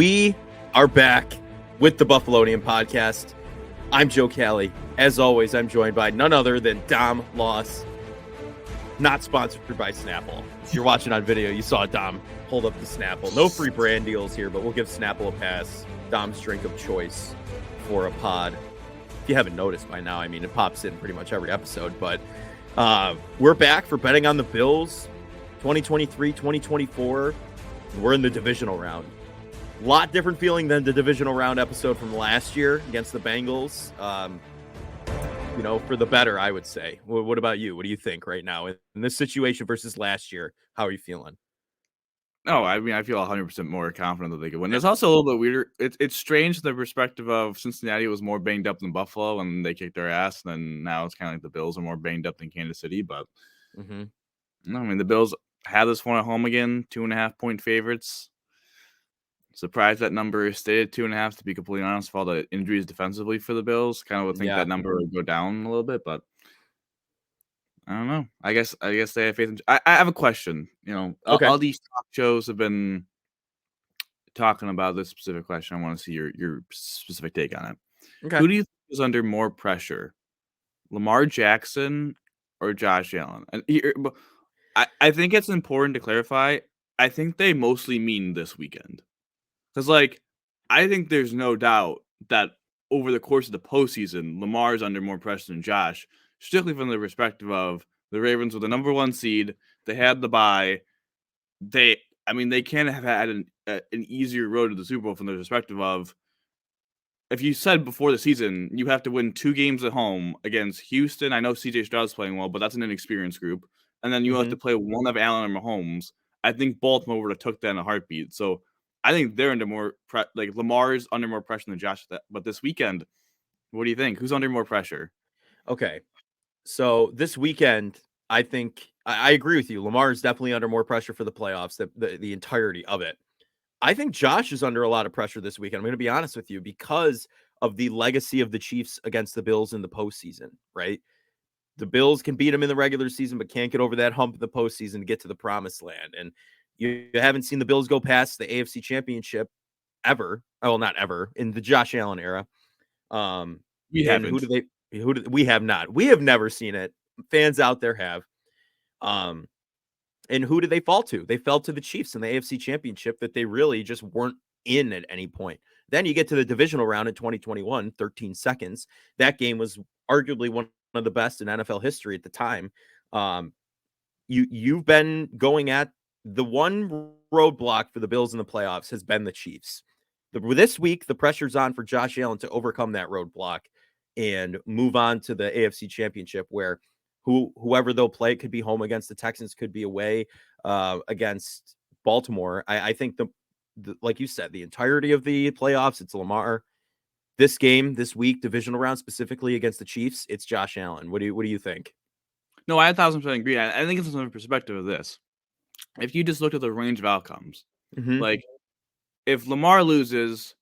We are back with the Buffalonian podcast. I'm Joe Cali. As always, I'm joined by none other than Dom Loss. Not sponsored by Snapple. If you're watching on video, you saw Dom hold up the Snapple. No free brand deals here, but we'll give Snapple a pass. Dom's drink of choice for a pod. If you haven't noticed by now, I mean, it pops in pretty much every episode. But we're back for betting on the Bills 2023-2024. We're in the divisional round. A lot different feeling than the divisional round episode from last year against the Bengals. For the better, I would say. What about you? What do you think right now in this situation versus last year? How are you feeling? No, I mean, I feel 100% more confident that they could win. It's also a little bit weirder. It's strange from the perspective of Cincinnati was more banged up than Buffalo, and they kicked their ass. And now it's kind of like the Bills are more banged up than Kansas City. But no, I mean, the Bills had this one at home again, 2.5-point favorites. Surprised that number stayed at 2.5. To be completely honest, with all the injuries defensively for the Bills, kind of would think that number would go down a little bit, but I don't know. I guess they have faith in. I have a question. Okay. All these talk shows have been talking about this specific question. I want to see your specific take on it. Okay. Who do you think is under more pressure, Lamar Jackson or Josh Allen? And I think it's important to clarify. I think they mostly mean this weekend, because I think there's no doubt that over the course of the postseason, Lamar's under more pressure than Josh. Strictly from the perspective of the Ravens were the number one seed. They had the bye. They can't have had an easier road to the Super Bowl from the perspective of, if you said before the season, you have to win 2 games at home against Houston. I know CJ Stroud's playing well, but that's an inexperienced group. And then you have to play one of Allen or Mahomes. I think Baltimore would have took that in a heartbeat. So I think they're under more Lamar's under more pressure than Josh. But this weekend, what do you think? Who's under more pressure? Okay. So this weekend, I think I agree with you. Lamar is definitely under more pressure for the playoffs, the entirety of it. I think Josh is under a lot of pressure this weekend. I'm going to be honest with you, because of the legacy of the Chiefs against the Bills in the postseason, right? The Bills can beat them in the regular season, but can't get over that hump in the postseason to get to the promised land. And you haven't seen the Bills go past the AFC Championship ever. Oh, not ever, in the Josh Allen era. We haven't. We have not. We have never seen it. Fans out there have. And who did they fall to? They fell to the Chiefs in the AFC Championship that they really just weren't in at any point. Then you get to the divisional round in 2021, 13 seconds. That game was arguably one of the best in NFL history at the time. You've been going at the one roadblock for the Bills in the playoffs has been the Chiefs. This week, the pressure's on for Josh Allen to overcome that roadblock and move on to the AFC Championship, where whoever they'll play, it could be home against the Texans, could be away against Baltimore. I think the like you said, the entirety of the playoffs, it's Lamar. This game, this week, divisional round specifically against the Chiefs, it's Josh Allen. What do you think? No, I 1,000% agree. I think it's from the perspective of this. If you just looked at the range of outcomes, if Lamar loses,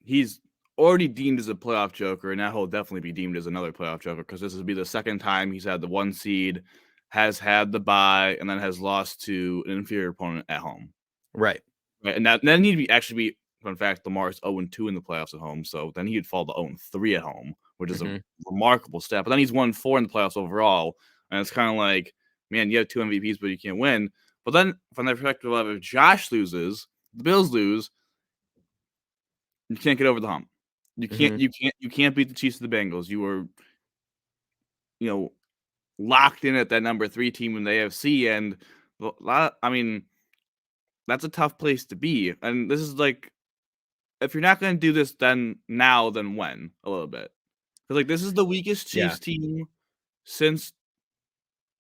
he's already deemed as a playoff joker, and now he'll definitely be deemed as another playoff joker, because this will be the second time he's had the 1 seed, has had the bye, and then has lost to an inferior opponent at home. Right. And then he'd be in fact, Lamar's 0-2 in the playoffs at home, so then he'd fall to 0-3 at home, which is a remarkable step. But then he's 1-4 in the playoffs overall, and it's kind of like, man, you have 2 MVPs, but you can't win. But then, from the perspective of, if Josh loses, the Bills lose, you can't get over the hump. You can't beat the Chiefs or the Bengals. You were, locked in at that number 3 team in the AFC, and I mean, that's a tough place to be. And this is if you're not going to do this, then when? A little bit, because this is the weakest Chiefs team since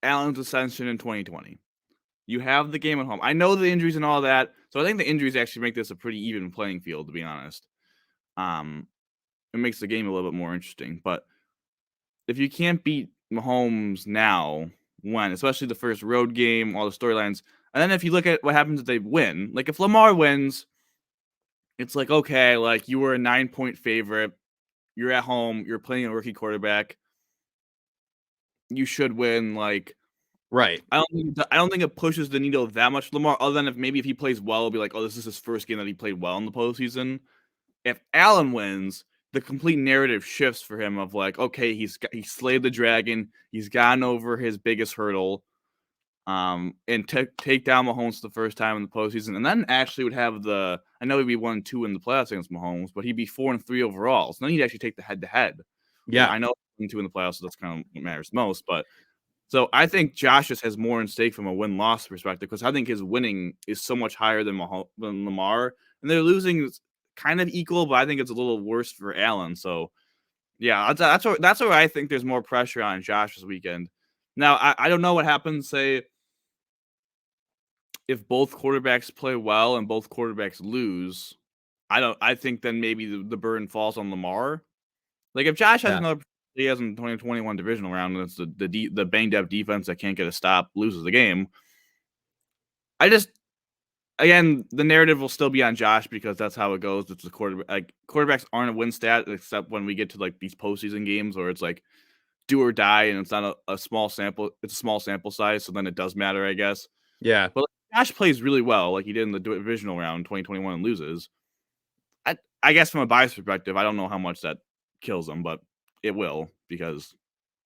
Allen's ascension in 2020. You have the game at home. I know the injuries and all that, so I think the injuries actually make this a pretty even playing field, to be honest. It makes the game a little bit more interesting. But if you can't beat Mahomes now, when? Especially the first road game, all the storylines. And then if you look at what happens if they win, if Lamar wins, it's okay, you were a 9-point favorite. You're at home. You're playing a rookie quarterback. You should win, Right. I don't think it pushes the needle that much Lamar, other than if he plays well, it'll be like, oh, this is his first game that he played well in the postseason. If Allen wins, the complete narrative shifts for him of like, okay, he slayed the dragon, he's gotten over his biggest hurdle, and take down Mahomes the first time in the postseason, and then actually would have I know he'd be 1-2 in the playoffs against Mahomes, but he'd be 4-3 overall. So then he'd actually take the head-to-head. Which Yeah. I know 1-2 in the playoffs, so that's kind of what matters most, but. So I think Josh just has more in stake from a win-loss perspective because I think his winning is so much higher than Lamar, and their losing is kind of equal, but I think it's a little worse for Allen. So yeah, that's where I think there's more pressure on Josh this weekend. Now I don't know what happens, say, if both quarterbacks play well and both quarterbacks lose. I think then maybe the burden falls on Lamar. Like if Josh has Yeah. another he has in the 2021 divisional round, and it's the banged up defense that can't get a stop loses the game. Again, the narrative will still be on Josh because that's how it goes. It's the quarterback. Like quarterbacks aren't a win stat except when we get to like these postseason games where it's like do or die, and it's not a small sample. It's a small sample size, so then it does matter, I guess. Yeah. But like, Josh plays really well, like he did in the divisional round 2021 and loses. I guess from a bias perspective, I don't know how much that kills him, but it will because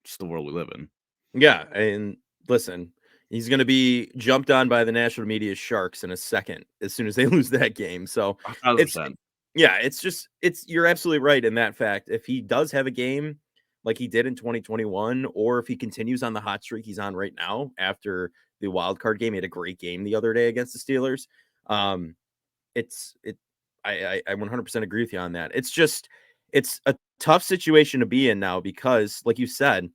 it's the world we live in. Yeah. And listen, he's going to be jumped on by the national media sharks in a second as soon as they lose that game. So it's 1,000%. yeah, you're absolutely right in that fact. If he does have a game like he did in 2021, or if he continues on the hot streak he's on right now after the wild card game, he had a great game the other day against the Steelers. Um, it's it I 100% agree with you on that. It's a tough situation to be in now because, like you said,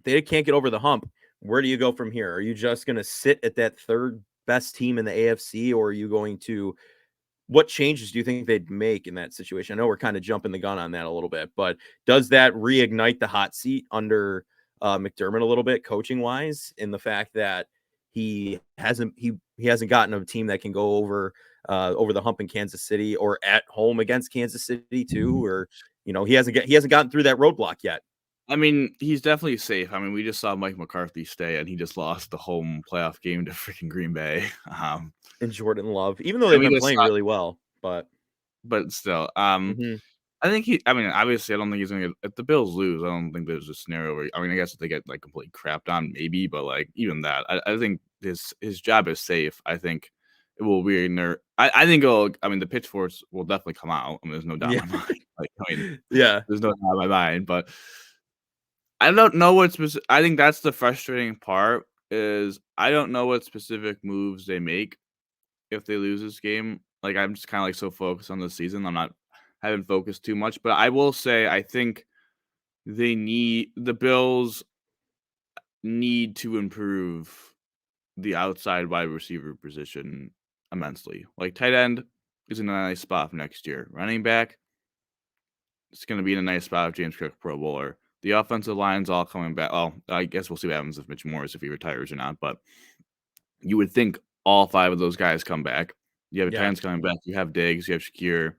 they can't get over the hump. Where do you go from here? Are you just going to sit at that third best team in the AFC, or are you going to what changes do you think they'd make in that situation? I know we're kind of jumping the gun on that a little bit, but does that reignite the hot seat under McDermott a little bit, coaching wise, in the fact that he hasn't gotten a team that can go over the hump in Kansas City or at home against Kansas City too, or he hasn't gotten through that roadblock yet. I mean, he's definitely safe. I mean, we just saw Mike McCarthy stay, and he just lost the home playoff game to freaking Green Bay. And Jordan Love, even though And they've we been just playing saw, really well, but still, mhm, I think I mean, obviously, I don't think he's gonna get. If the Bills lose, I don't think there's a scenario where. I mean, I guess if they get like completely crapped on, maybe, but like even that, I think his job is safe. I think it will be there. I think it'll. I mean, the pitchforks will definitely come out. I mean, there's no doubt yeah, in my mind. Like, I mean, yeah, there's no doubt in my mind. But I don't know what specific. I think that's the frustrating part. Is I don't know what specific moves they make if they lose this game. Like I'm just kind of like so focused on the season. I'm not haven't focused too much, but I will say I think the Bills need to improve the outside wide receiver position immensely. Like tight end is in a nice spot for next year. Running back, it's going to be in a nice spot if James Cook Pro Bowler. The offensive line's all coming back. Well, I guess we'll see what happens if Mitch Morris if he retires or not. But you would think all 5 of those guys come back. You have yeah, Titans coming back. You have Diggs. You have Shakir.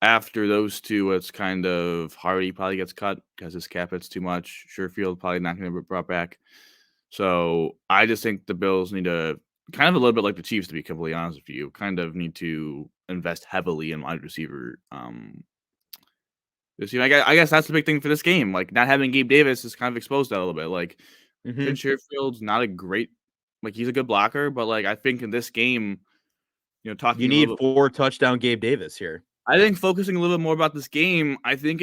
After those 2, it's kind of Hardy probably gets cut because his cap hits too much. Sherfield probably not going to be brought back. So I just think the Bills need to kind of a little bit like the Chiefs, to be completely honest with you, kind of need to invest heavily in wide receiver. I guess that's the big thing for this game. Like not having Gabe Davis is kind of exposed that a little bit. Like mhm. Vince Sherfield's not a great, like he's a good blocker, but like I think in this game, You talking a need little bit, 4 touchdown Gabe Davis here. I think focusing a little bit more about this game, I think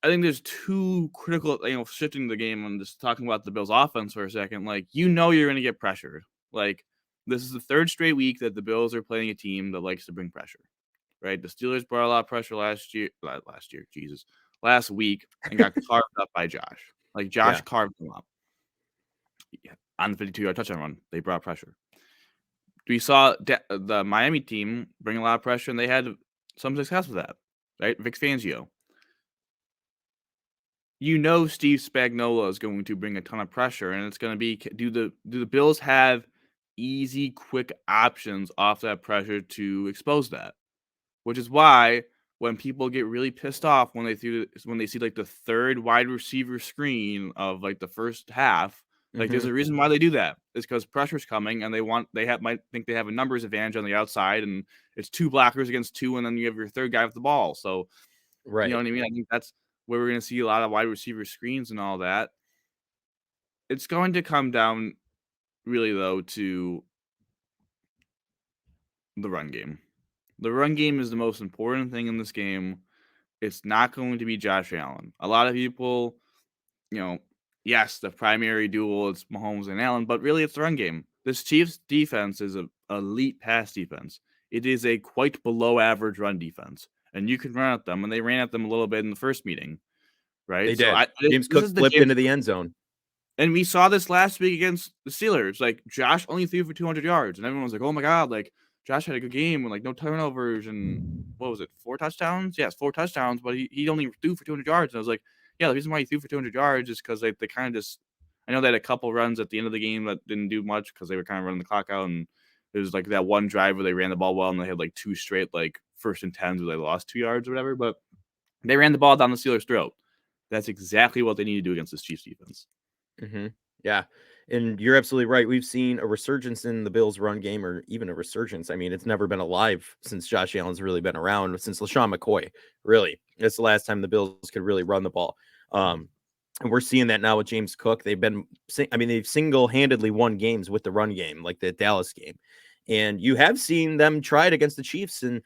there's 2 critical, shifting the game and just talking about the Bills offense for a second. Like, you're going to get pressured. Like, this is the 3rd straight week that the Bills are playing a team that likes to bring pressure, right? The Steelers brought a lot of pressure last week and got carved up by Josh. Like, Josh Yeah. carved them up. Yeah. On the 52-yard touchdown run, they brought pressure. We saw the Miami team bring a lot of pressure, and they had some success with that, right? Vic Fangio. Steve Spagnuolo is going to bring a ton of pressure, and it's going to be do the Bills have easy, quick options off that pressure to expose that? Which is why when people get really pissed off when they see like the 3rd wide receiver screen of like the first half, Like, there's Mhm. a reason why they do that. It's because pressure's coming, and might think they have a numbers advantage on the outside, and it's 2 blockers against 2, and then you have your third guy with the ball. So, you know Right. what I mean? I think that's where we're gonna see a lot of wide receiver screens and all that. It's going to come down really, though, to the run game. The run game is the most important thing in this game. It's not going to be Josh Allen. A lot of people, you know, yes, the primary duel is Mahomes and Allen, but really it's the run game. This Chiefs defense is a elite pass defense. It is a quite below average run defense, and you can run at them. And they ran at them a little bit in the first meeting, right? They So did. James this Cook is the flipped game. into the end zone. And we saw this last week against the Steelers. Like, Josh only threw for 200 yards, and everyone was like, "Oh my god!" Like, Josh had a good game and like no turnovers and what was it, 4 touchdowns? Yes, 4 touchdowns, but he only threw for 200 yards. And I was like, yeah, the reason why he threw for 200 yards is because they kind of just. I know they had a couple runs at the end of the game that didn't do much because they were kind of running the clock out, and it was like that one drive where they ran the ball well and they had like 2 straight like 1st and 10s where they lost 2 yards or whatever. But they ran the ball down the Steelers' throat. That's exactly what they need to do against this Chiefs defense. Mhm. Yeah, and you're absolutely right. We've seen a resurgence in the Bills' run game, or even a resurgence. I mean, it's never been alive since Josh Allen's really been around, since LaShawn McCoy. Really, it's the last time the Bills could really run the ball. And we're seeing that now with James Cook. They've single-handedly won games with the run game, like the Dallas game. And you have seen them try it against the Chiefs and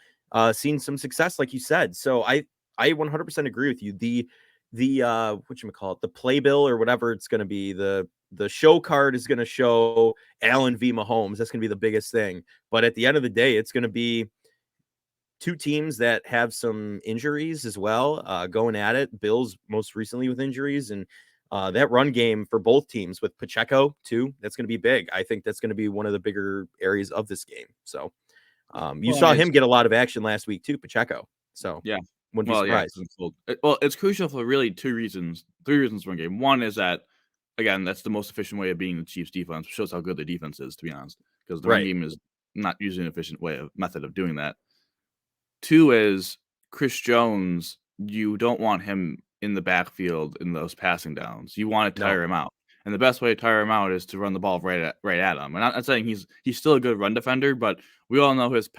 seen some success, like you said. So I 100% agree with you. The whatchamacallit, the playbill or whatever it's going to be, the show card is going to show Allen v. Mahomes. That's going to be the biggest thing. But at the end of the day, it's going to be two teams that have some injuries as well, going at it. Bills most recently with injuries, and that run game for both teams with Pacheco too. That's going to be big. I think that's going to be one of the bigger areas of this game. So you Well, I saw mean, him get a lot of action last week too, Pacheco. So yeah. wouldn't be Well, yeah, 'cause surprised. it's cold. Well, it's crucial for really 2 reasons, 3 reasons for one game. One is that, again, that's the most efficient way of beating the Chiefs defense. Shows how good the defense is, to be honest, because the run Right. game is not usually an efficient method of doing that. 2 is Chris Jones, you don't want him in the backfield in those passing downs. You wanna No. tire him out, and the best way to tire him out is to run the ball right at him. And I'm not saying he's still a good run defender, but we all know his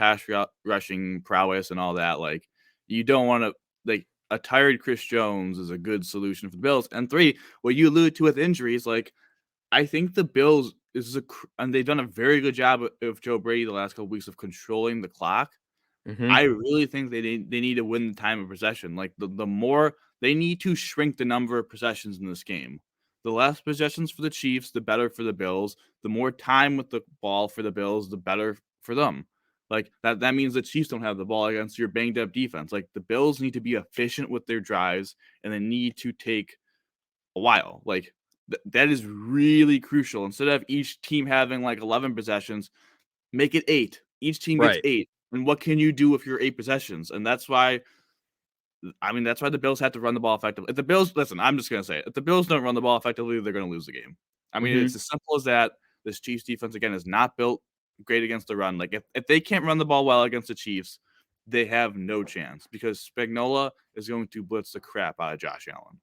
rushing prowess and all that. Like, you don't wanna like, a tired Chris Jones is a good solution for the Bills. And 3, what you allude to with injuries, like, I think the Bills and they've done a very good job of Joe Brady the last couple weeks of controlling the clock. Hmm. I really think they need to win the time of possession. Like, the more they need to shrink the number of possessions in this game. The less possessions for the Chiefs, the better for the Bills. The more time with the ball for the Bills, the better for them. Like, that means the Chiefs don't have the ball against your banged up defense. Like, the Bills need to be efficient with their drives, and they need to take a while. Like, that is really crucial. Instead of each team having like 11 possessions, make it 8. Each team gets Right. 8. And what can you do with your 8 possessions? And that's why the Bills have to run the ball effectively. If the Bills listen, I'm just gonna say it. If the Bills don't run the ball effectively, they're gonna lose the game. I mean, it's Hmm. as simple as that. This Chiefs defense, again, is not built great against the run. Like, if they can't run the ball well against the Chiefs, they have no chance because Spagnuolo is going to blitz the crap out of Josh Allen.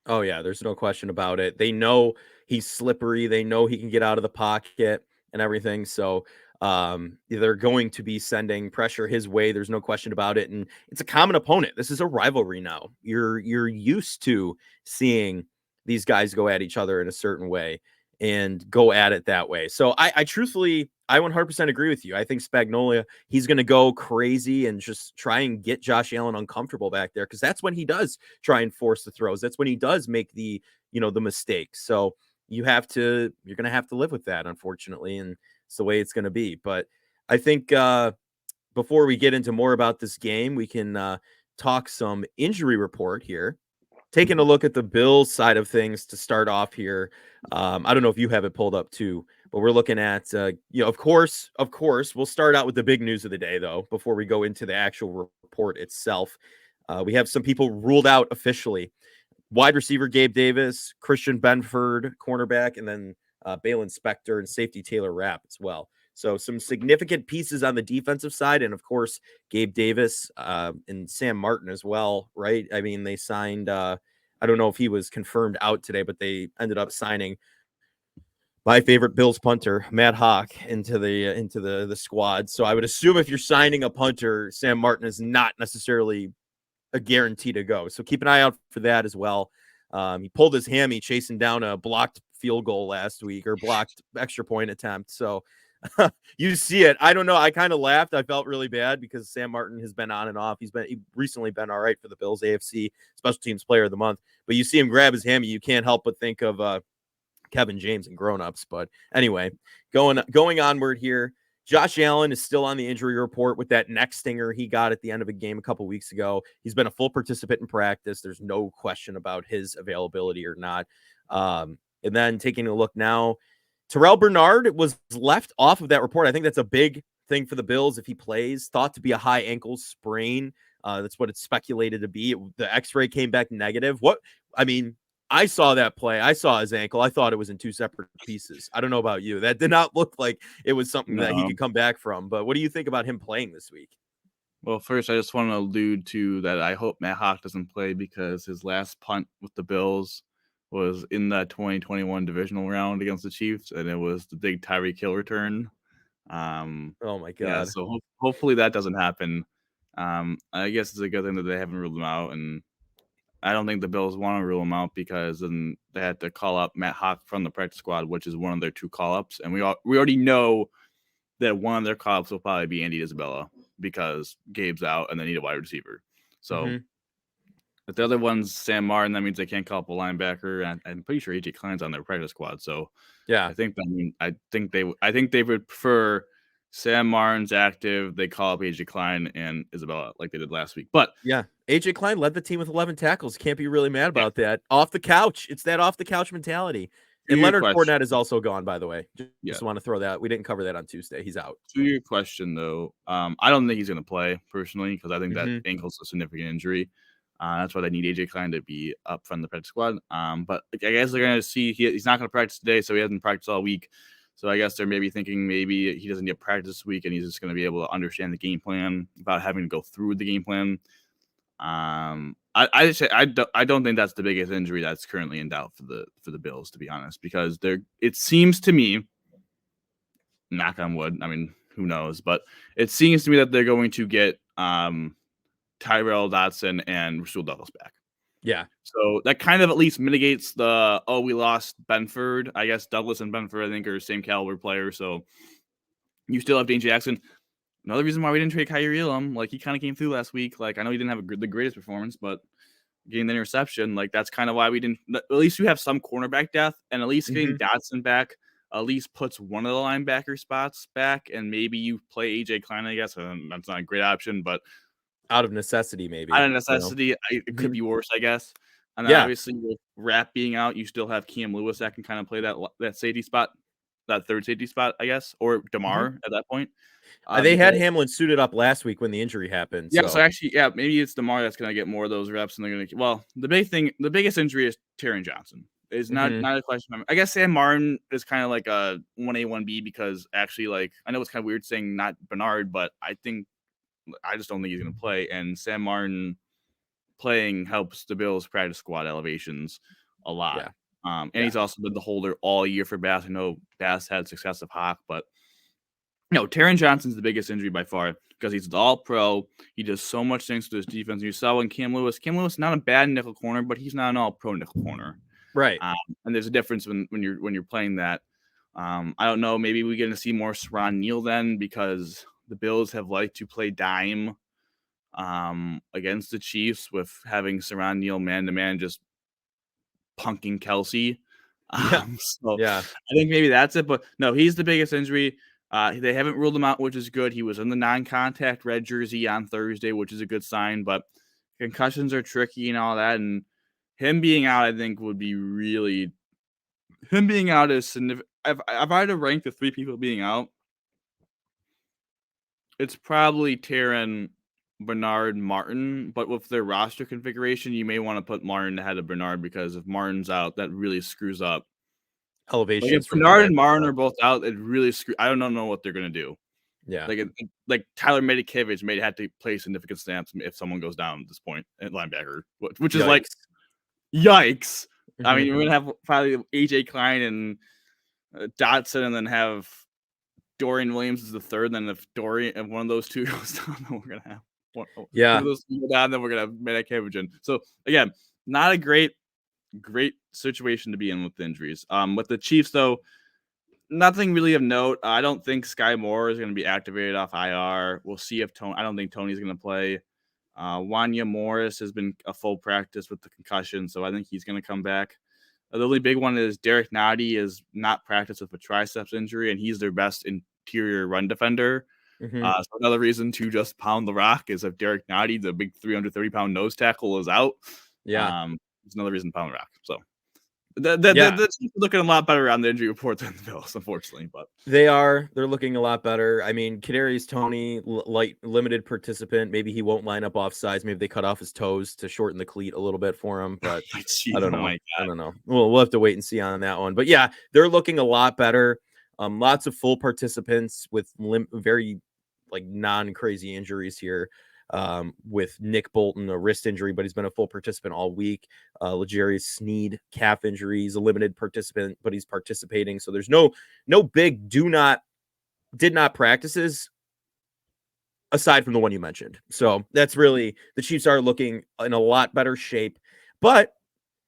Oh yeah, there's no question about it. They know he's slippery. They know he can get out of the pocket and everything. So they're going to be sending pressure his way. There's no question about it. And it's a common opponent. This is a rivalry now. You're used to seeing these guys go at each other in a certain way and go at it that way. So I truthfully, I 100% agree with you. I think Spagnolia, he's going to go crazy and just try and get Josh Allen uncomfortable back there, because that's when he does try and force the throws. That's when he does make the mistakes. So you're going to have to live with that, unfortunately. And it's the way it's going to be. But I think before we get into more about this game, we can talk some injury report here. Taking a look at the Bills side of things to start off here. I don't know if you have it pulled up too, but we're looking at, of course, we'll start out with the big news of the day, though, before we go into the actual report itself. We have some people ruled out officially. Wide receiver Gabe Davis, Christian Benford, cornerback, and then Balin Spector and safety Taylor Rapp as well. So some significant pieces on the defensive side, and of course Gabe Davis and Sam Martin as well, right? I mean, they signed. I don't know if he was confirmed out today, but they ended up signing my favorite Bills punter, Matt Hawk, into the squad. So I would assume if you're signing a punter, Sam Martin is not necessarily a guarantee to go. So keep an eye out for that as well. He pulled his hammy chasing down a blocked field goal last week, or blocked extra point attempt. So you see it. I don't know. I kind of laughed. I felt really bad because Sam Martin has been on and off. He recently been all right for the Bills, AFC Special Teams Player of the Month. But you see him grab his hammy, you can't help but think of Kevin James and grown-ups. But anyway, going onward here. Josh Allen is still on the injury report with that neck stinger he got at the end of a game a couple weeks ago. He's been a full participant in practice. There's no question about his availability or not. And then taking a look now, Terrell Bernard was left off of that report. I think that's a big thing for the Bills if he plays. Thought to be a high ankle sprain. That's what it's speculated to be. The X-ray came back negative. I saw that play. I saw his ankle. I thought it was in two separate pieces. I don't know about you. That did not look like it was something that he could come back from. But what do you think about him playing this week? Well, first, I just want to allude to that I hope Matt Hawk doesn't play because his last punt with the Bills was in that 2021 divisional round against the Chiefs, and it was the big Tyreek Hill return. Oh, my God. Yeah, so hopefully that doesn't happen. I guess it's a good thing that they haven't ruled him out, and I don't think the Bills want to rule him out because then they had to call up Matt Hawk from the practice squad, which is one of their 2 call-ups. And we already know that one of their call-ups will probably be Andy Isabella because Gabe's out and they need a wide receiver. So if the other one's Sam Martin, that means they can't call up a linebacker. And I'm pretty sure AJ Klein's on their practice squad. So yeah, I think they would prefer Sam Martin's active. They call up AJ Klein and Isabella like they did last week. But yeah, AJ Klein led the team with 11 tackles. Can't be really mad about that. Off the couch. It's that off the couch mentality. And Leonard Fournette is also gone, by the way. Just want to throw that. We didn't cover that on Tuesday. He's out. To your question, though, I don't think he's going to play personally because I think that ankle's a significant injury. That's why they need AJ Klein to be up from the practice squad. But I guess they're going to see he's not going to practice today, so he hasn't practiced all week. So I guess they're maybe thinking maybe he doesn't get practice this week and he's just going to be able to understand the game plan without having to go through the game plan. I don't think that's the biggest injury that's currently in doubt for the Bills, to be honest, because it seems to me, knock on wood, I mean, who knows, but it seems to me that they're going to get Tyrell Dotson and Rasul Douglas back. Yeah. So that kind of at least mitigates we lost Benford. I guess Douglas and Benford, I think, are same caliber players. So you still have Dane Jackson. Another reason why we didn't trade Kyrie Elam, like he kind of came through last week. Like I know he didn't have the greatest performance, but getting the interception, like that's kind of why we didn't. At least you have some cornerback depth, and at least getting Dotson back at least puts one of the linebacker spots back, and maybe you play AJ Klein. I guess that's not a great option, but out of necessity, maybe. Out of necessity, it could be worse, I guess. And then obviously with Rapp being out, you still have Cam Lewis that can kind of play that safety spot, that third safety spot, I guess, or DeMar at that point. They had Hamlin suited up last week when the injury happened. Yeah, so actually, maybe it's DeMar that's going to get more of those reps, and they're going to. Well, the biggest injury is Taron Johnson. It's not a question. I guess Sam Martin is kind of like a 1A, 1B because actually, like I know it's kind of weird saying not Bernard, but I just don't think he's going to play. And Sam Martin playing helps the Bills practice squad elevations a lot. Yeah. And he's also been the holder all year for Bass. I know Bass had success of Hawk, but Taron Johnson's the biggest injury by far because he's the all-pro. He does so much things to his defense. You saw when Cam Lewis, not a bad nickel corner, but he's not an all-pro nickel corner. Right. And there's a difference when you're playing that. I don't know. Maybe we're going to see more Saron Neal then because the Bills have liked to play dime against the Chiefs with having Saron Neal man-to-man just punking Kelsey. I think maybe that's it. But no, he's the biggest injury. They haven't ruled him out, which is good. He was in the non-contact red jersey on Thursday, which is a good sign. But concussions are tricky and all that. And him being out, I think, would be really – him being out is significant. If I had to rank the 3 people being out, it's probably Taron, Bernard, Martin. But with their roster configuration, you may want to put Martin ahead of Bernard because if Martin's out, that really screws up elevation. Like if Bernard and Martin are both out, it really I don't know what they're gonna do. Yeah, like Tyler Medikevich may have to play significant snaps if someone goes down at this point at linebacker, which is like yikes. I mean, we're gonna have probably AJ Klein and Dotson and then have Dorian Williams is the third. Then if one of those two goes down, then we're gonna have one of Yeah. those two go down. Then we're gonna have Medicavogen. So again, not a great situation to be in with the injuries. With the Chiefs though, nothing really of note. I don't think Sky Moore is going to be activated off IR. We'll see if Tony. I don't think Tony's going to play. Wanya Morris has been a full practice with the concussion, so I think he's going to come back. The only big one is Derek Nottie is not practiced with a triceps injury, and he's their best interior run defender. So another reason to just pound the rock is if Derek Nottie, the big 330-pound nose tackle, is out. Yeah. It's another reason to pound the rock. So the Chiefs are looking a lot better on the injury report than the Bills, unfortunately. But they're looking a lot better. I mean, Kadarius Toney, limited participant. Maybe he won't line up off sides. Maybe they cut off his toes to shorten the cleat a little bit for him. But I don't know. I don't know. We'll have to wait and see on that one. But yeah, they're looking a lot better. Lots of full participants with very non-crazy injuries here. With Nick Bolton, a wrist injury, but he's been a full participant all week. L'Jarius Sneed, calf injury. He's a limited participant, but he's participating. So there's no big did not practices aside from the one you mentioned. So that's really, the Chiefs are looking in a lot better shape, but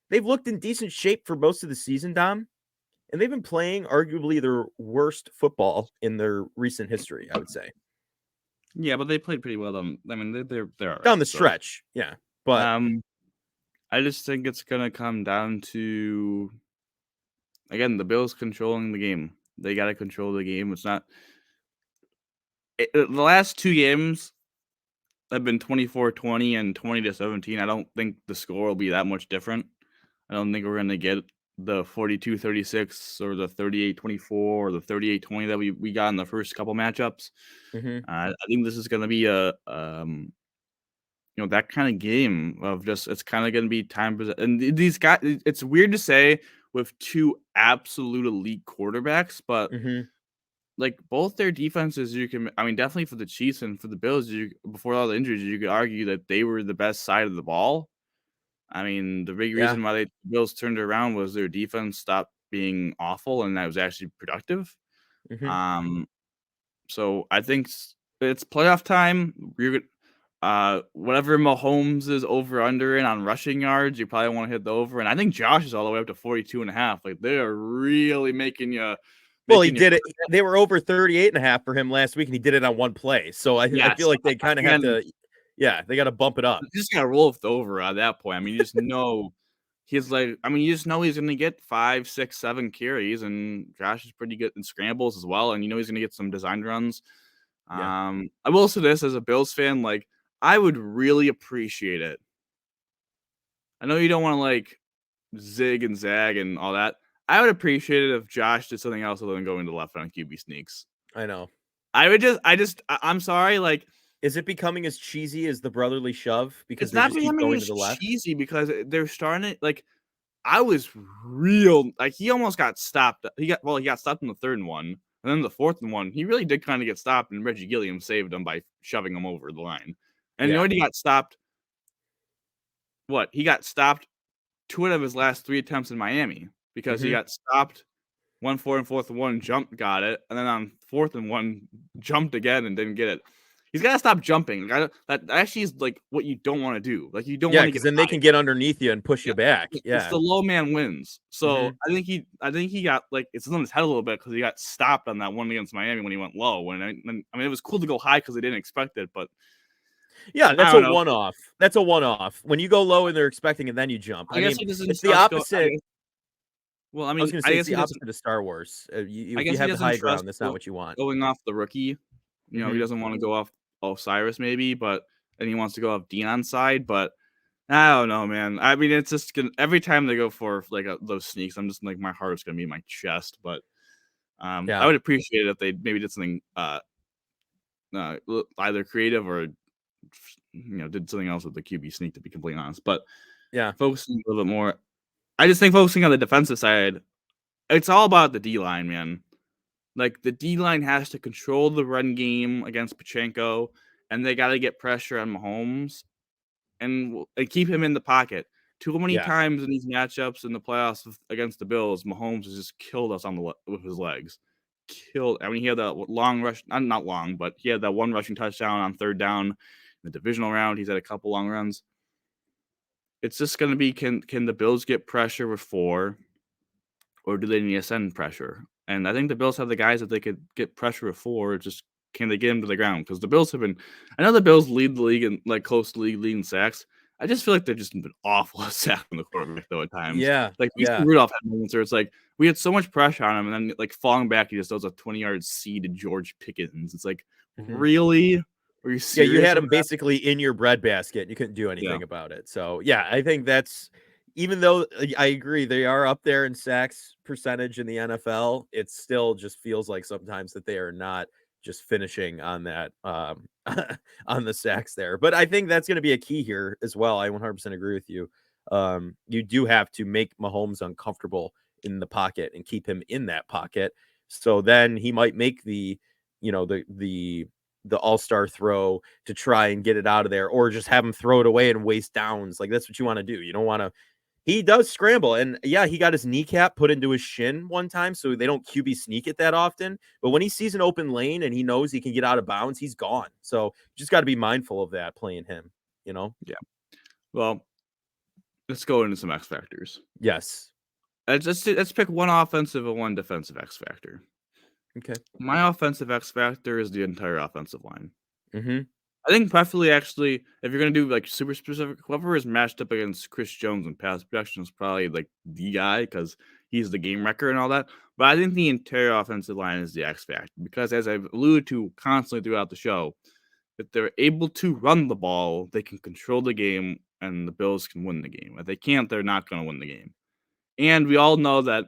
they've looked in decent shape for most of the season, Dom, and they've been playing arguably their worst football in their recent history, I would say. Yeah, but they played pretty well. I mean, they're all right, down the stretch. Yeah, but I just think it's gonna come down to, again, the Bills controlling the game. They got to control the game. It's not the last two games have been 24-20 and 20-17. I don't think the score will be that much different. I don't think we're gonna get the 42-36 or the 38-24 or the 38-20 that we got in the first couple matchups. I think this is going to be a that kind of game of just, it's kind of going to be time. And these guys, it's weird to say with two absolute elite quarterbacks, but like both their defenses, definitely for the Chiefs and for the Bills, before all the injuries, you could argue that they were the best side of the ball. I mean, the big reason why the Bills turned it around was their defense stopped being awful, and that was actually productive. So I think it's playoff time. Whatever Mahomes is over under in on rushing yards, you probably want to hit the over. And I think Josh is all the way up to 42.5. Like, they are really making you. Well, he did it. They were over 38.5 for him last week, and he did it on one play. So I feel like they kind of have to. Yeah, they got to bump it up. You just got to roll with the over at that point. I mean, you just know you just know he's going to get 5, 6, 7 carries, and Josh is pretty good in scrambles as well. And you know he's going to get some designed runs. I will say this as a Bills fan, like, I would really appreciate it. I know you don't want to zig and zag and all that. I would appreciate it if Josh did something else other than going to the left on QB sneaks. I know. I'm sorry, like, is it becoming as cheesy as the brotherly shove? Because it's not becoming as cheesy because they're starting to, I was real, he almost got stopped. He got stopped in the third one, and then the fourth one, he really did kind of get stopped, and Reggie Gilliam saved him by shoving him over the line. And you know what, he got stopped? He got stopped 2 out of his last 3 attempts in Miami because he got stopped 1 4 and 4th and 1, jumped, got it, and then on 4th and 1, jumped again and didn't get it. He's got to stop jumping. That actually is what you don't want to do. You don't want to because then they can get underneath you and push you back. It's the low man wins. So I think he got it's on his head a little bit because he got stopped on that one against Miami when he went low. And it was cool to go high because they didn't expect it, but yeah, that's a one-off. That's a one-off. When you go low and they're expecting it, then you jump. I mean, it's the opposite. Well, I was going to say it's the opposite of Star Wars. You have the high ground. That's not what you want. Going off the rookie, he doesn't want to go off Osiris maybe, and he wants to go off Dion's side. But I don't know, man. I mean, it's just every time they go for those sneaks, I'm just my heart is going to be in my chest. But I would appreciate it if they maybe did something either creative or did something else with the QB sneak, to be completely honest. But focusing a little bit more. I just think focusing on the defensive side, it's all about the D-line, man. The D-line has to control the run game against Pachenko, and they got to get pressure on Mahomes and keep him in the pocket. Too many Yeah. times in these matchups in the playoffs against the Bills, Mahomes has just killed us with his legs. I mean, he had that long rush, not long, but he had that one rushing touchdown on third down in the divisional round. He's had a couple long runs. It's just going to be, can the Bills get pressure with 4, or do they need to send pressure? And I think the Bills have the guys that they could get pressure with 4. Just can they get him to the ground? Because the Bills have been, I know the Bills lead the league and like close to league leading sacks. I just feel like they've just been awful at sacking the quarterback though at times. Yeah. Like Mason Yeah. Rudolph had moments where it's like we had so much pressure on him, and then like falling back, he just does a 20-yard C to George Pickens. It's like, Mhm. really? Were you Yeah, you serious had with him that? basically in your breadbasket. You couldn't do Yeah. anything about it. So, yeah, I think that's even though I agree they are up there in sacks percentage in the NFL, it still just feels like sometimes that they are not just finishing on that on the sacks there. But I think that's going to be a key here as well. I 100% agree with you. You do have to make Mahomes uncomfortable in the pocket and keep him in that pocket. So then he might make the all-star throw to try and get it out of there, or just have him throw it away and waste downs. Like that's what you want to do. You don't want to. He does scramble, and yeah, he got his kneecap put into his shin one time, so they don't QB sneak it that often. But when he sees an open lane and he knows he can get out of bounds, he's gone. So you just got to be mindful of that playing him. You know? Yeah. Well, let's go into some X factors. Yes. Let's pick one offensive and one defensive X factor. Okay. My offensive X factor is the entire offensive line. Mm-hmm. I think preferably, actually, if you're gonna do like super specific, whoever is matched up against Chris Jones in pass protection is probably like the guy because he's the game wrecker and all that. But I think the entire offensive line is the X factor because, as I've alluded to constantly throughout the show, if they're able to run the ball, they can control the game and the Bills can win the game. If they can't, they're not going to win the game. And we all know that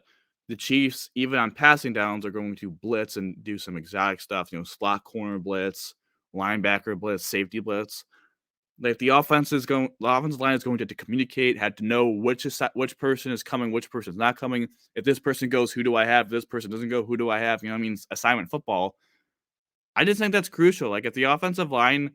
the Chiefs, even on passing downs, are going to blitz and do some exotic stuff, slot corner blitz, linebacker blitz, safety blitz. Like the offensive line is going to communicate, had to know which person is coming, which person is not coming. If this person goes, who do I have? If this person doesn't go, who do I have? Assignment football. I just think that's crucial. Like if the offensive line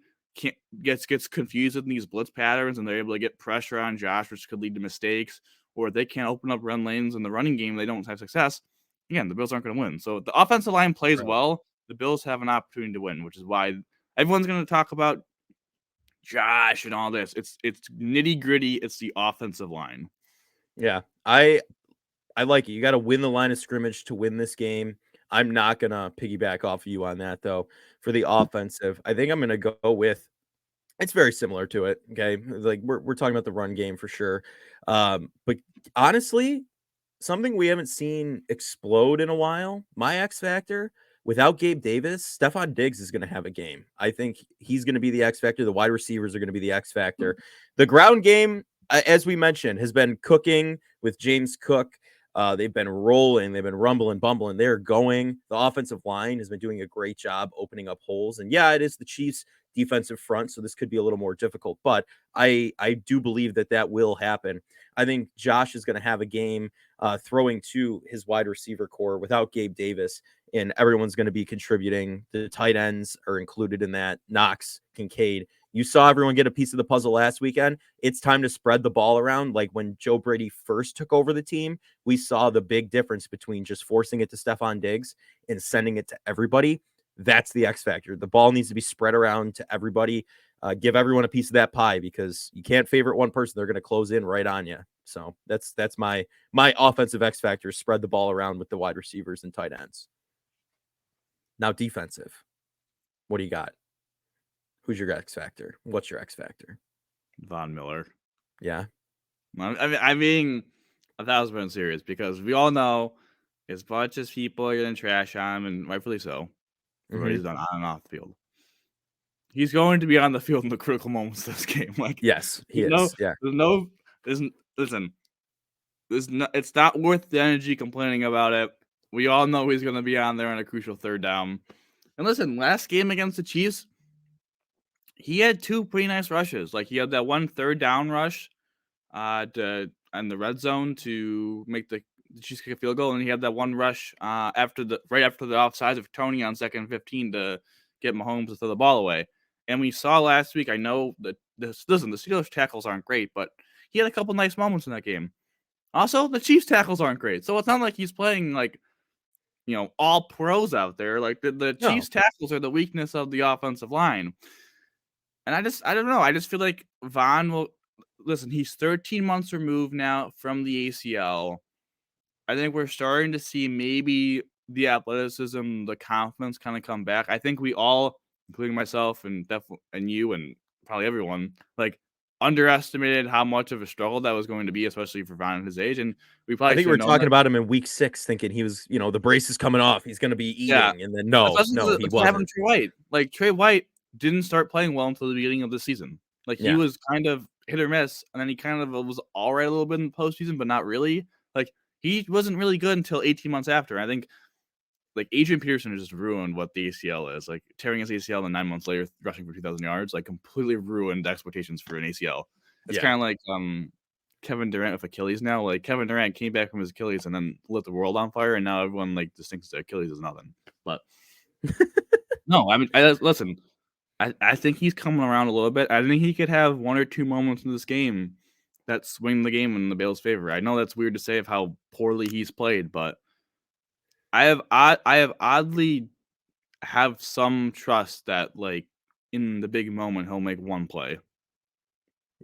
gets confused in these blitz patterns and they're able to get pressure on Josh, which could lead to mistakes, or if they can't open up run lanes in the running game, they don't have success. Again, the Bills aren't going to win. So if the offensive line plays Right. well, the Bills have an opportunity to win, which is why everyone's going to talk about Josh and all this. It's nitty gritty. It's the offensive line. Yeah. I like it. You got to win the line of scrimmage to win this game. I'm not gonna piggyback off of you on that though. For the offensive, I think I'm gonna go with it's very similar to it. Okay. Like we're talking about the run game for sure. But honestly, something we haven't seen explode in a while, my X factor, without Gabe Davis, Stephon Diggs is going to have a game. I think he's going to be the X factor. The wide receivers are going to be the X factor. The ground game, as we mentioned, has been cooking with James Cook. They've been rolling. They've been rumbling, bumbling. They're going. The offensive line has been doing a great job opening up holes. And yeah, it is the Chiefs' defensive front, so this could be a little more difficult. But I do believe that will happen. I think Josh is going to have a game throwing to his wide receiver core without Gabe Davis, and everyone's going to be contributing. The tight ends are included in that. Knox, Kincaid. You saw everyone get a piece of the puzzle last weekend. It's time to spread the ball around. Like when Joe Brady first took over the team, we saw the big difference between just forcing it to Stephon Diggs and sending it to everybody. That's the X factor. The ball needs to be spread around to everybody. Give everyone a piece of that pie because you can't favorite one person. They're going to close in right on you. So that's my offensive X factor. Spread the ball around with the wide receivers and tight ends. Now defensive. What do you got? Who's your X factor? What's your X factor? Von Miller. Yeah. I'm being 1,000% serious because we all know as much as people are going to trash on him, and rightfully so, for what he's done on and off the field. He's going to be on the field in the critical moments of this game. Like, Yes, he is. Yeah. Listen, it's not worth the energy complaining about it. We all know he's going to be on there on a crucial third down. And listen, last game against the Chiefs, he had 2 pretty nice rushes. Like, he had that one third down rush in the red zone to make the Chiefs kick a field goal, and he had that one rush right after the offsides of Tony on 2nd and 15 to get Mahomes to throw the ball away. And we saw last week, I know that the Steelers tackles aren't great, but he had a couple nice moments in that game. Also, the Chiefs tackles aren't great, so it's not like he's playing like all pros out there. Like the No, Chiefs tackles are the weakness of the offensive line. And I don't know. I just feel like Von will listen. He's 13 months removed now from the ACL. I think we're starting to see maybe the athleticism, the confidence kind of come back. I think we all, including myself and you and probably everyone, like underestimated how much of a struggle that was going to be, especially for Von at his age. And we I probably think should we were have known talking that. about him in week 6, thinking he was, the brace is coming off. He's going to be Yeah, eating. And then especially no, he that's what happened wasn't. to Trey White. Like Trey White didn't start playing well until the beginning of the season. Like he Yeah. was kind of hit or miss, and then he kind of was all right a little bit in the postseason, but not really. Like he wasn't really good until 18 months after. I think like Adrian Peterson just ruined what the ACL is. Like tearing his ACL and 9 months later rushing for 2,000 yards, like completely ruined expectations for an ACL. It's Yeah. kind of like Kevin Durant with Achilles now. Like Kevin Durant came back from his Achilles and then lit the world on fire, and now everyone like just thinks the Achilles is nothing. But no, I mean, listen. I think he's coming around a little bit. I think he could have 1 or 2 moments in this game that swing the game in the Bills' favor. I know that's weird to say of how poorly he's played, but I have oddly have some trust that like in the big moment he'll make one play.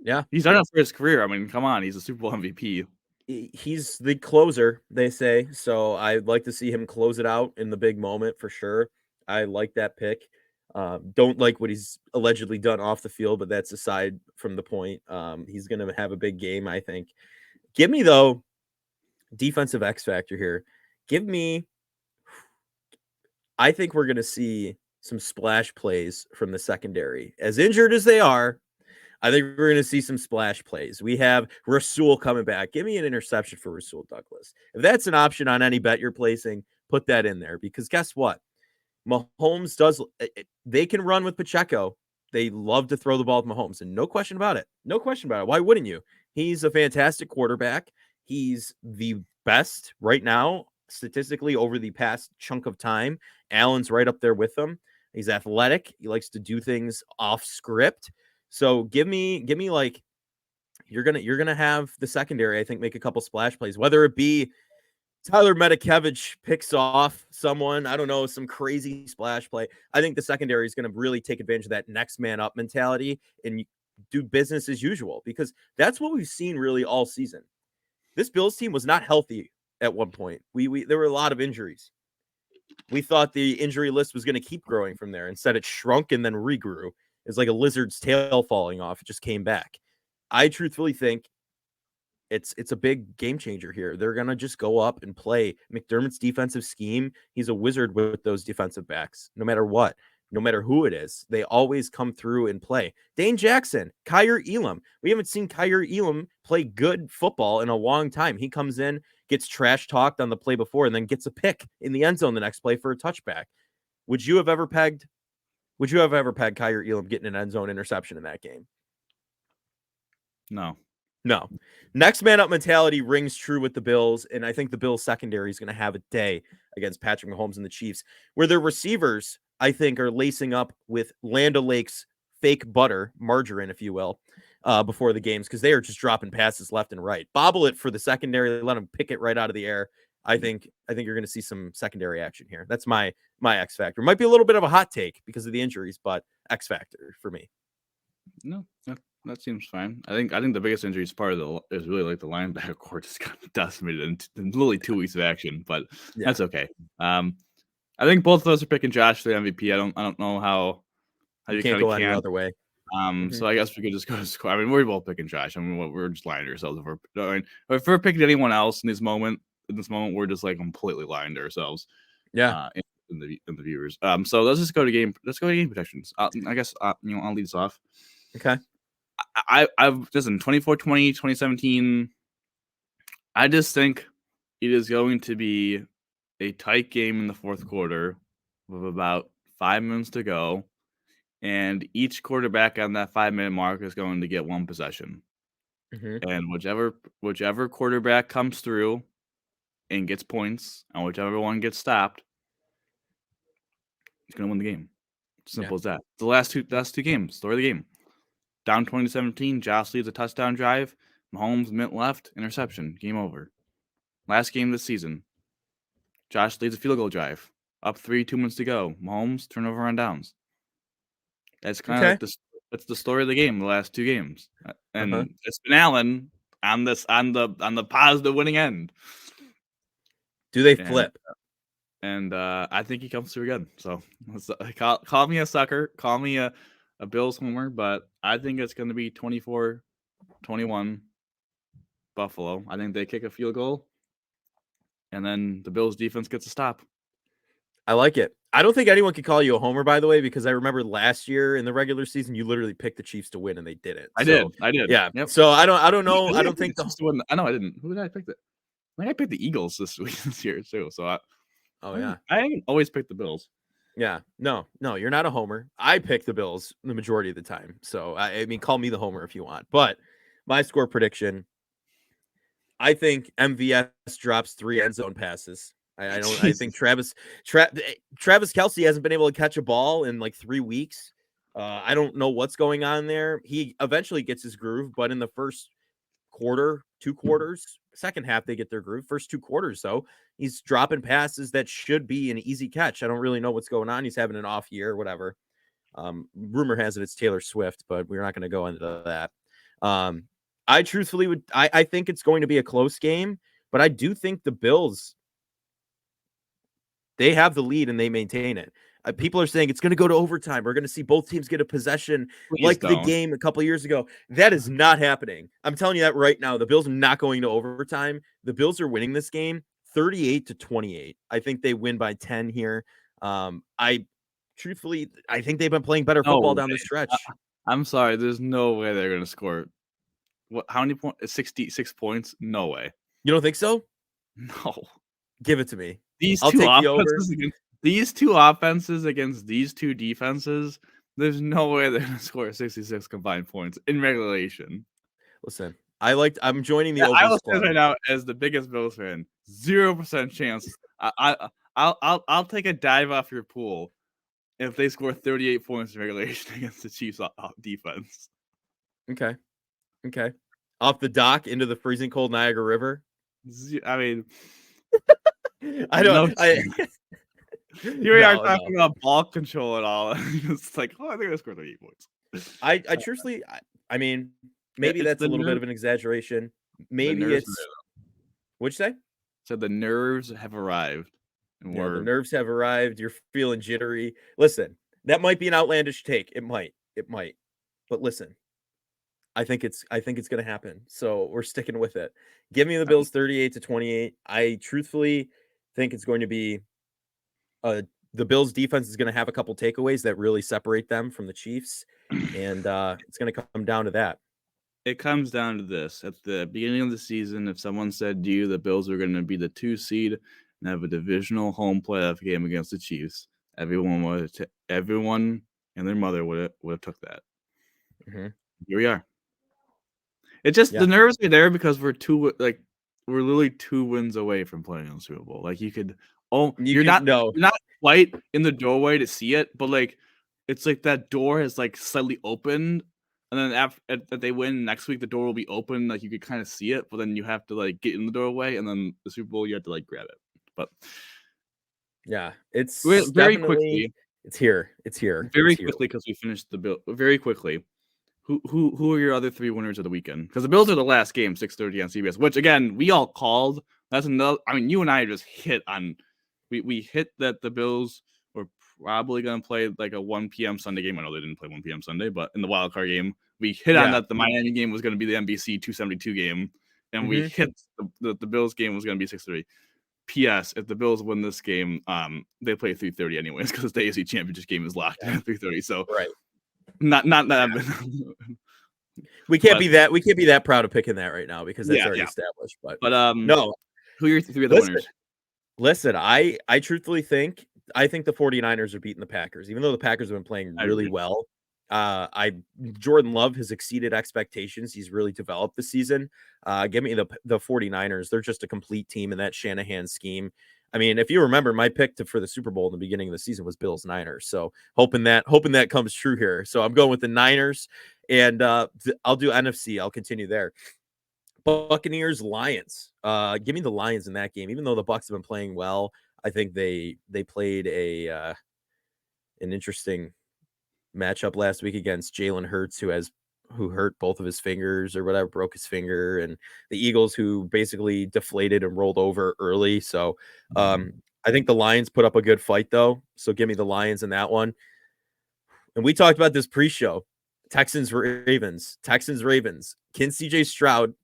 Yeah. He's done it for his career. I mean, come on, he's a Super Bowl MVP. He's the closer, they say. So I'd like to see him close it out in the big moment for sure. I like that pick. Don't like what he's allegedly done off the field, but that's aside from the point. He's going to have a big game, I think. Give me, though, defensive X factor here. Give me, I think we're going to see some splash plays from the secondary. As injured as they are, I think we're going to see some splash plays. We have Rasul coming back. Give me an interception for Rasul Douglas. If that's an option on any bet you're placing, put that in there because guess what? Mahomes does. They can run with Pacheco. They love to throw the ball with Mahomes, and no question about it. No question about it. Why wouldn't you? He's a fantastic quarterback. He's the best right now, statistically, over the past chunk of time. Allen's right up there with him. He's athletic. He likes to do things off script. So give me like you're gonna have the secondary, I think, make a couple splash plays, whether it be Tyler Metakevich picks off someone, I don't know, some crazy splash play. I think the secondary is going to really take advantage of that next man up mentality and do business as usual because that's what we've seen really all season. This Bills team was not healthy at one point. We there were a lot of injuries. We thought the injury list was going to keep growing from there. Instead, it shrunk and then regrew. It's like a lizard's tail falling off. It just came back. I truthfully think it's a big game changer here. They're gonna just go up and play McDermott's defensive scheme. He's a wizard with those defensive backs, no matter what, no matter who it is. They always come through and play. Dane Jackson, Kyer Elam. We haven't seen Kyer Elam play good football in a long time. He comes in, gets trash talked on the play before, and then gets a pick in the end zone the next play for a touchback. Would you have ever pegged Kyer Elam getting an end zone interception in that game? No. No. Next man up mentality rings true with the Bills, and I think the Bills secondary is going to have a day against Patrick Mahomes and the Chiefs, where their receivers, I think, are lacing up with Land O'Lakes fake butter, margarine, if you will, before the games, because they are just dropping passes left and right. Bobble it for the secondary, let them pick it right out of the air. I think you're going to see some secondary action here. That's my X factor. Might be a little bit of a hot take because of the injuries, but X factor for me. No, that seems fine. I think the biggest injury is really like the linebacker core just got decimated in literally 2 weeks of action, but Yeah. that's okay. I think both of us are picking Josh for the MVP. I don't know how You you can't kind of go any can. other way. So I guess we could just go to score. I mean, we're both picking Josh. I mean, we're just lying to ourselves if we're picking anyone else in this moment. We're just like completely lying to ourselves. Yeah. In the viewers. So let's just go to game. Let's go to game protections. I guess I'll lead us off. Okay. I've listen 2020, 2017. I just think it is going to be a tight game in the fourth quarter with about 5 minutes to go. And each quarterback on that 5-minute mark is going to get one possession. Mm-hmm. And whichever quarterback comes through and gets points, and whichever one gets stopped, he's going to win the game. Simple as that. The last two games, story of the game. Down 2017, Josh leads a touchdown drive. Mahomes, mint left, interception, game over. Last game this season. Josh leads a field goal drive. Up 3, 2 minutes to go. Mahomes, turnover on downs. That's kind of Okay. like that's the story of the game, the last 2 games. Uh-huh. And it's been Allen on the positive winning end. Do they flip? And I think he comes through again. So call me a sucker, call me a Bills homer, but I think it's going to be 24-21 Buffalo. I think they kick a field goal, and then the Bills defense gets a stop. I like it. I don't think anyone could call you a homer, by the way, because I remember last year in the regular season, you literally picked the Chiefs to win and they didn't. I did. Yeah. Yep. So I don't know. I don't think the Chiefs win. I know I didn't. Who did I pick? I think I picked the Eagles this year too. So I always pick the Bills. Yeah. No, you're not a homer. I pick the Bills the majority of the time. So I mean, call me the homer if you want. But my score prediction, I think MVS drops 3 end zone passes. I don't. I think Travis Kelce hasn't been able to catch a ball in like 3 weeks. I don't know what's going on there. He eventually gets his groove, but in the first quarter, 2 quarters, second half they get their groove. First 2 quarters, though, he's dropping passes that should be an easy catch. I don't really know what's going on. He's having an off year, or whatever. Rumor has it it's Taylor Swift, but we're not going to go into that. I truthfully would. I think it's going to be a close game, but I do think the Bills, they have the lead and they maintain it. People are saying it's going to go to overtime. We're going to see both teams get a possession like the game a couple of years ago. That is not happening. I'm telling you that right now. The Bills are not going to overtime. The Bills are winning this game 38-28. I think they win by 10 here. I think they've been playing better football down the stretch. I'm sorry. There's no way they're going to score. What? How many points? 66 points? No way. You don't think so? No. Give it to me. These two offenses against these 2 defenses, there's no way they're going to score 66 combined points in regulation. Listen, I'm joining the overs I will club say right now, as the biggest Bills fan, 0% chance. I'll take a dive off your pool if they score 38 points in regulation against the Chiefs defense. Okay. Off the dock into the freezing cold Niagara River. I mean, I don't. Here we are talking about ball control and all. It's like, I think I scored 38 points. I truthfully, I mean, maybe that's a little bit of an exaggeration. Maybe it's. What'd you say? So the nerves have arrived. Yeah, the nerves have arrived. You're feeling jittery. Listen, that might be an outlandish take. It might. But listen, I think it's going to happen. So we're sticking with it. Give me the Bills 38-28. I truthfully think it's going to be the Bills defense is going to have a couple takeaways that really separate them from the Chiefs. And it's going to come down to that. It comes down to this. At the beginning of the season, if someone said to you the Bills are going to be the 2 seed and have a divisional home playoff game against the Chiefs, everyone and their mother would have took that. Mm-hmm. Here we are. It's just the nerves are there because we're literally 2 wins away from playing in the Super Bowl. Like you're not quite in the doorway to see it, but like it's like that door has like slightly opened, and then after they win next week, the door will be open. Like you could kind of see it, but then you have to like get in the doorway, and then the Super Bowl you have to like grab it. But yeah, it's very quickly. It's here. Very quickly because we finished the bill. Very quickly. Who are your other 3 winners of the weekend? Because the Bills are the last game, 6:30 on CBS, which again we all called. That's another. I mean, you and I just hit on. We hit that the Bills were probably going to play like a 1 p.m. Sunday game. I know they didn't play 1 p.m. Sunday, but in the wild card game, we hit on that the Miami game was going to be the NBC 272 game, and we hit the Bills game was going to be 6:30. P.S. If the Bills win this game, they play 3:30 anyways because the AFC Championship game is locked at 3:30. So right. Not that. We can't be that proud of picking that right now because that's already established. But no. Who are your 3 other winners? Listen, I truthfully think the 49ers are beating the Packers, even though the Packers have been playing really well. Jordan Love has exceeded expectations. He's really developed this season. Give me the 49ers. They're just a complete team in that Shanahan scheme. I mean, if you remember, my pick for the Super Bowl in the beginning of the season was Bills Niners. So hoping that comes true here. So I'm going with the Niners, and I'll do NFC. I'll continue there. Buccaneers, Lions. Give me the Lions in that game. Even though the Bucs have been playing well, I think they played an interesting matchup last week against Jalen Hurts, who hurt both of his fingers or whatever, broke his finger, and the Eagles, who basically deflated and rolled over early. So I think the Lions put up a good fight, though. So give me the Lions in that one. And we talked about this pre-show. Texans, Ravens. Texans, Ravens. Can CJ Stroud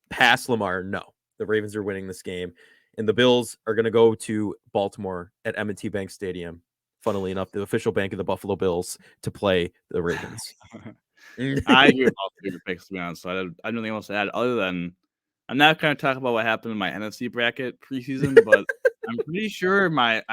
pass Lamar? No. The Ravens are winning this game. And the Bills are going to go to Baltimore at M&T Bank Stadium, funnily enough, the official bank of the Buffalo Bills, to play the Ravens. I agree with all three of your picks, to be honest. So I don't have anything else to add other than I'm not going to talk about what happened in my NFC bracket preseason, but I'm pretty sure I might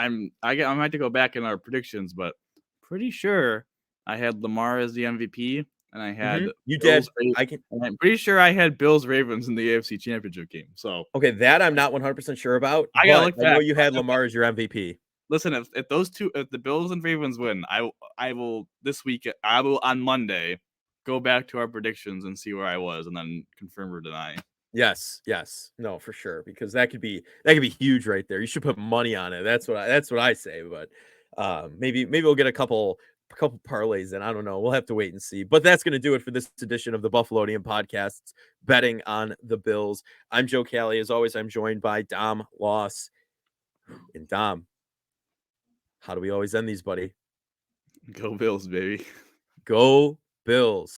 have to go back in our predictions, but pretty sure I had Lamar as the MVP, and I had You Bills. did. I'm pretty sure I had Bills Ravens in the AFC Championship game. So Okay, that I'm not 100% sure about, I gotta but look I know back. you had Lamar as your MVP. Listen, if the Bills and Ravens win, I will this week. I will on Monday go back to our predictions and see where I was, and then confirm or deny. Yes, no, for sure, because that could be huge right there. You should put money on it. That's what I say. But maybe we'll get a couple parlays in. I don't know. We'll have to wait and see. But that's going to do it for this edition of the Buffalonian podcasts, betting on the Bills. I'm Joe Callie. As always, I'm joined by Dom Loss. And Dom, how do we always end these, buddy? Go Bills, baby. Go Bills.